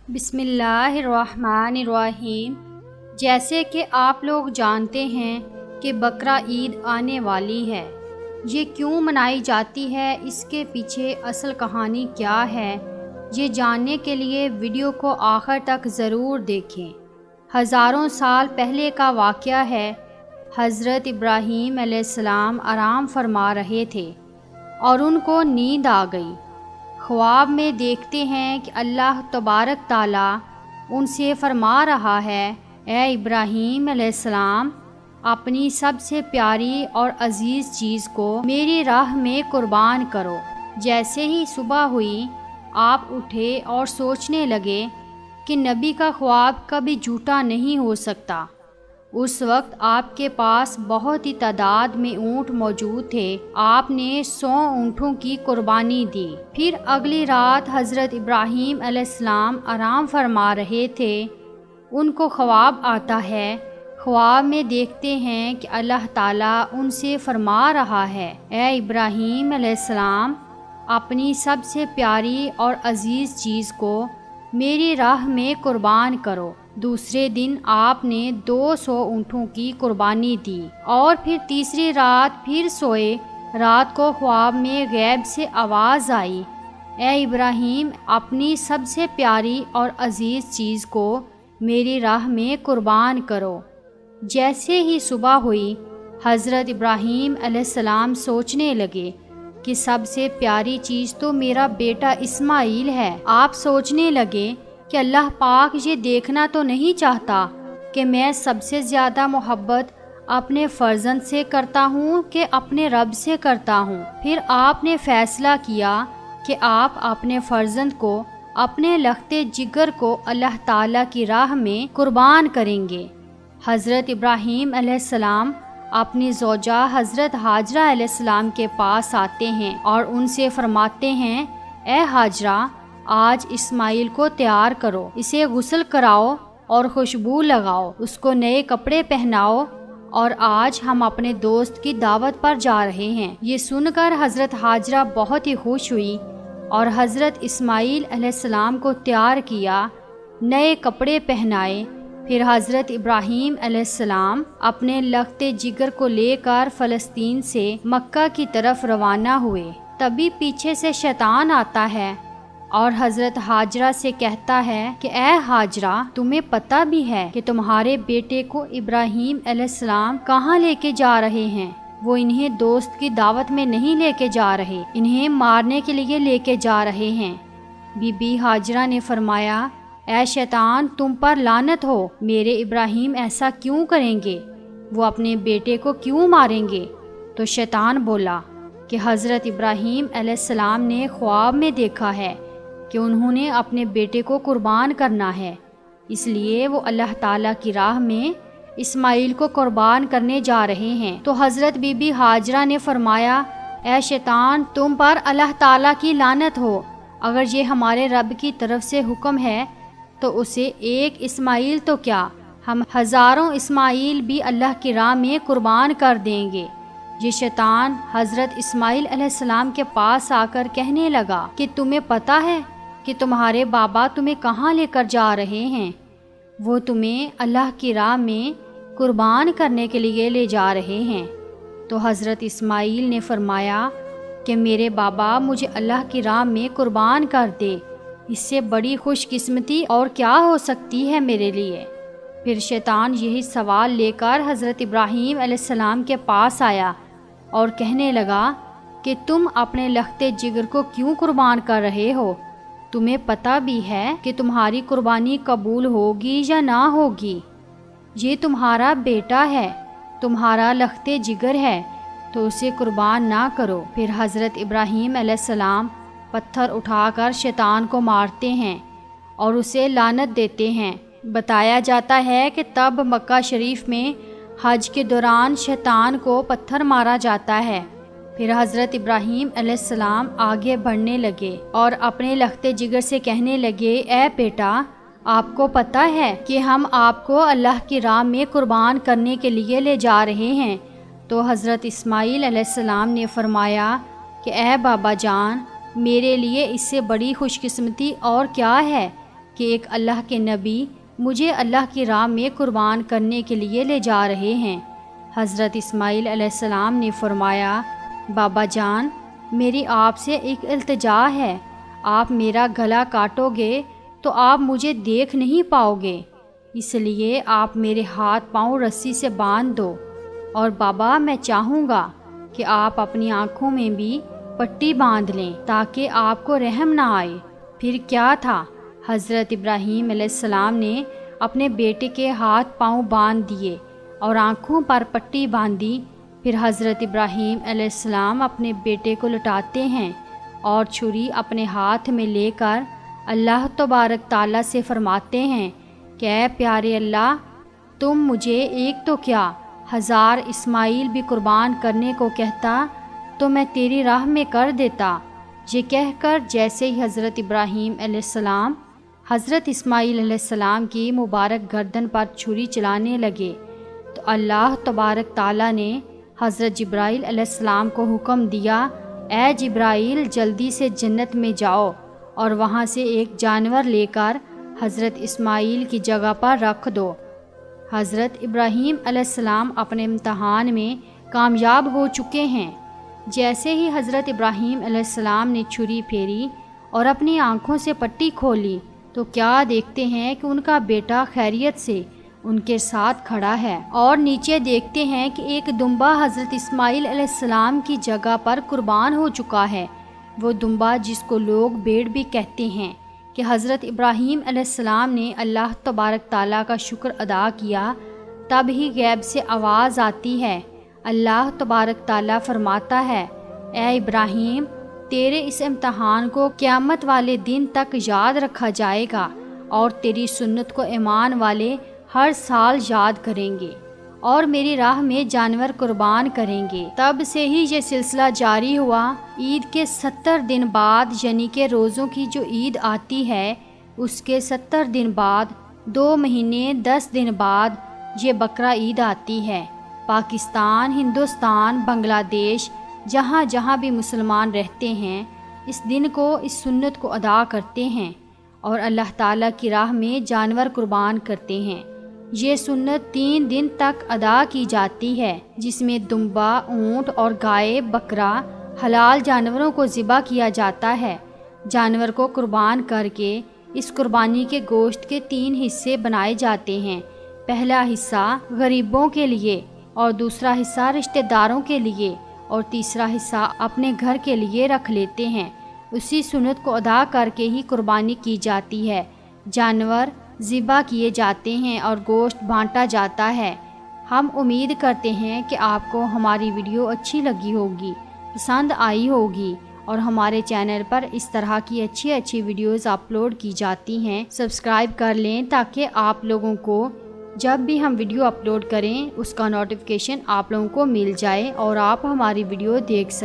بسم اللہ الرحمن الرحیم۔ جیسے کہ آپ لوگ جانتے ہیں کہ بقرہ عید آنے والی ہے۔ یہ کیوں منائی جاتی ہے، اس کے پیچھے اصل کہانی کیا ہے، یہ جاننے کے لیے ویڈیو کو آخر تک ضرور دیکھیں۔ ہزاروں سال پہلے کا واقعہ ہے۔ حضرت ابراہیم علیہ السلام آرام فرما رہے تھے اور ان کو نیند آ گئی۔ خواب میں دیکھتے ہیں کہ اللہ تبارک تعالیٰ ان سے فرما رہا ہے، اے ابراہیم علیہ السلام، اپنی سب سے پیاری اور عزیز چیز کو میری راہ میں قربان کرو۔ جیسے ہی صبح ہوئی، آپ اٹھے اور سوچنے لگے کہ نبی کا خواب کبھی جھوٹا نہیں ہو سکتا۔ اس وقت آپ کے پاس بہت ہی تعداد میں اونٹ موجود تھے۔ آپ نے 100 اونٹوں کی قربانی دی۔ پھر اگلی رات حضرت ابراہیم علیہ السلام آرام فرما رہے تھے۔ ان کو خواب آتا ہے۔ خواب میں دیکھتے ہیں کہ اللہ تعالیٰ ان سے فرما رہا ہے، اے ابراہیم علیہ السلام، اپنی سب سے پیاری اور عزیز چیز کو میری راہ میں قربان کرو۔ دوسرے دن آپ نے 200 اونٹوں کی قربانی دی اور پھر تیسری رات پھر سوئے۔ رات کو خواب میں غیب سے آواز آئی، اے ابراہیم، اپنی سب سے پیاری اور عزیز چیز کو میری راہ میں قربان کرو۔ جیسے ہی صبح ہوئی، حضرت ابراہیم علیہ السلام سوچنے لگے کہ سب سے پیاری چیز تو میرا بیٹا اسماعیل ہے۔ آپ سوچنے لگے کہ اللہ پاک یہ دیکھنا تو نہیں چاہتا کہ میں سب سے زیادہ محبت اپنے فرزند سے کرتا ہوں کہ اپنے رب سے کرتا ہوں۔ پھر آپ نے فیصلہ کیا کہ آپ اپنے فرزند کو، اپنے لخت جگر کو اللہ تعالیٰ کی راہ میں قربان کریں گے۔ حضرت ابراہیم علیہ السلام اپنی زوجہ حضرت حاجرہ علیہ السلام کے پاس آتے ہیں اور ان سے فرماتے ہیں، اے حاجرہ، آج اسماعیل کو تیار کرو، اسے غسل کراؤ اور خوشبو لگاؤ، اس کو نئے کپڑے پہناؤ، اور آج ہم اپنے دوست کی دعوت پر جا رہے ہیں۔ یہ سن کر حضرت حاجرہ بہت ہی خوش ہوئی اور حضرت اسماعیل علیہ السلام کو تیار کیا، نئے کپڑے پہنائے۔ پھر حضرت ابراہیم علیہ السلام اپنے لخت جگر کو لے کر فلسطین سے مکہ کی طرف روانہ ہوئے۔ تبھی پیچھے سے شیطان آتا ہے اور حضرت حاجرہ سے کہتا ہے کہ اے حاجرہ، تمہیں پتہ بھی ہے کہ تمہارے بیٹے کو ابراہیم علیہ السلام کہاں لے کے جا رہے ہیں؟ وہ انہیں دوست کی دعوت میں نہیں لے کے جا رہے، انہیں مارنے کے لیے لے کے جا رہے ہیں۔ بی بی حاجرہ نے فرمایا، اے شیطان، تم پر لعنت ہو، میرے ابراہیم ایسا کیوں کریں گے؟ وہ اپنے بیٹے کو کیوں ماریں گے؟ تو شیطان بولا کہ حضرت ابراہیم علیہ السلام نے خواب میں دیکھا ہے کہ انہوں نے اپنے بیٹے کو قربان کرنا ہے، اس لیے وہ اللہ تعالیٰ کی راہ میں اسماعیل کو قربان کرنے جا رہے ہیں۔ تو حضرت بی بی حاجرہ نے فرمایا، اے شیطان، تم پر اللہ تعالیٰ کی لعنت ہو، اگر یہ ہمارے رب کی طرف سے حکم ہے تو اسے ایک اسماعیل تو کیا، ہم ہزاروں اسماعیل بھی اللہ کی راہ میں قربان کر دیں گے۔ یہ شیطان حضرت اسماعیل علیہ السلام کے پاس آ کر کہنے لگا کہ تمہیں پتہ ہے کہ تمہارے بابا تمہیں کہاں لے کر جا رہے ہیں؟ وہ تمہیں اللہ کی راہ میں قربان کرنے کے لیے لے جا رہے ہیں۔ تو حضرت اسماعیل نے فرمایا کہ میرے بابا مجھے اللہ کی راہ میں قربان کر دے، اس سے بڑی خوش قسمتی اور کیا ہو سکتی ہے میرے لیے۔ پھر شیطان یہی سوال لے کر حضرت ابراہیم علیہ السلام کے پاس آیا اور کہنے لگا کہ تم اپنے لخت جگر کو کیوں قربان کر رہے ہو؟ تمہیں پتہ بھی ہے کہ تمہاری قربانی قبول ہوگی یا نہ ہوگی؟ یہ تمہارا بیٹا ہے، تمہارا لخت جگر ہے، تو اسے قربان نہ کرو۔ پھر حضرت ابراہیم علیہ السلام پتھر اٹھا کر شیطان کو مارتے ہیں اور اسے لعنت دیتے ہیں۔ بتایا جاتا ہے کہ تب مکہ شریف میں حج کے دوران شیطان کو پتھر مارا جاتا ہے۔ پھر حضرت ابراہیم علیہ السلام آگے بڑھنے لگے اور اپنے لخت جگر سے کہنے لگے، اے بیٹا، آپ کو پتہ ہے کہ ہم آپ کو اللہ کی راہ میں قربان کرنے کے لیے لے جا رہے ہیں۔ تو حضرت اسماعیل علیہ السلام نے فرمایا کہ اے بابا جان، میرے لیے اس سے بڑی خوش قسمتی اور کیا ہے کہ ایک اللہ کے نبی مجھے اللہ کی راہ میں قربان کرنے کے لیے لے جا رہے ہیں۔ حضرت اسماعیل علیہ السلام نے فرمایا، بابا جان، میری آپ سے ایک التجا ہے، آپ میرا گلا کاٹو گے تو آپ مجھے دیکھ نہیں پاؤ گے، اس لیے آپ میرے ہاتھ پاؤں رسی سے باندھ دو، اور بابا میں چاہوں گا کہ آپ اپنی آنکھوں میں بھی پٹی باندھ لیں تاکہ آپ کو رحم نہ آئے۔ پھر کیا تھا، حضرت ابراہیم علیہ السلام نے اپنے بیٹے کے ہاتھ پاؤں باندھ دیے اور آنکھوں پر پٹی باندھی۔ پھر حضرت ابراہیم علیہ السلام اپنے بیٹے کو لٹاتے ہیں اور چھری اپنے ہاتھ میں لے کر اللہ تبارک تعالیٰ سے فرماتے ہیں کہ اے پیارے اللہ، تم مجھے ایک تو کیا 1000 اسماعیل بھی قربان کرنے کو کہتا تو میں تیری راہ میں کر دیتا۔ یہ کہہ کر جیسے ہی حضرت ابراہیم علیہ السلام حضرت اسماعیل علیہ السلام کی مبارک گردن پر چھری چلانے لگے تو اللہ تبارک تعالیٰ نے حضرت جبرائیل علیہ السلام کو حکم دیا، اے جبرائیل، جلدی سے جنت میں جاؤ اور وہاں سے ایک جانور لے کر حضرت اسماعیل کی جگہ پر رکھ دو۔ حضرت ابراہیم علیہ السلام اپنے امتحان میں کامیاب ہو چکے ہیں۔ جیسے ہی حضرت ابراہیم علیہ السلام نے چھری پھیری اور اپنی آنکھوں سے پٹی کھولی تو کیا دیکھتے ہیں کہ ان کا بیٹا خیریت سے ان کے ساتھ کھڑا ہے، اور نیچے دیکھتے ہیں کہ ایک دمبا حضرت اسماعیل علیہ السلام کی جگہ پر قربان ہو چکا ہے۔ وہ دمبا جس کو لوگ بھیڑ بھی کہتے ہیں، کہ حضرت ابراہیم علیہ السلام نے اللہ تبارک تعالیٰ کا شکر ادا کیا، تب ہی غیب سے آواز آتی ہے، اللہ تبارک تعالیٰ فرماتا ہے، اے ابراہیم، تیرے اس امتحان کو قیامت والے دن تک یاد رکھا جائے گا، اور تیری سنت کو ایمان والے ہر سال یاد کریں گے اور میری راہ میں جانور قربان کریں گے۔ تب سے ہی یہ سلسلہ جاری ہوا۔ عید کے 70 دن بعد، یعنی کہ روزوں کی جو عید آتی ہے، اس کے 70 دن بعد 2 مہینے 10 دن بعد یہ بقرہ عید آتی ہے۔ پاکستان، ہندوستان، بنگلہ دیش، جہاں جہاں بھی مسلمان رہتے ہیں، اس دن کو، اس سنت کو ادا کرتے ہیں اور اللہ تعالیٰ کی راہ میں جانور قربان کرتے ہیں۔ یہ سنت 3 دن تک ادا کی جاتی ہے، جس میں دمبا، اونٹ اور گائے، بکرا، حلال جانوروں کو ذبح کیا جاتا ہے۔ جانور کو قربان کر کے اس قربانی کے گوشت کے 3 حصے بنائے جاتے ہیں۔ پہلا حصہ غریبوں کے لیے، اور دوسرا حصہ رشتہ داروں کے لیے، اور تیسرا حصہ اپنے گھر کے لیے رکھ لیتے ہیں۔ اسی سنت کو ادا کر کے ہی قربانی کی جاتی ہے۔ جانور ذبح کیے جاتے ہیں اور گوشت بانٹا جاتا ہے۔ ہم امید کرتے ہیں کہ آپ کو ہماری ویڈیو اچھی لگی ہوگی، پسند آئی ہوگی، اور ہمارے چینل پر اس طرح کی اچھی اچھی ویڈیوز اپلوڈ کی جاتی ہیں۔ سبسکرائب کر لیں تاکہ آپ لوگوں کو جب بھی ہم ویڈیو اپلوڈ کریں اس کا نوٹیفیکیشن آپ لوگوں کو مل جائے اور آپ ہماری ویڈیو دیکھ سکیں۔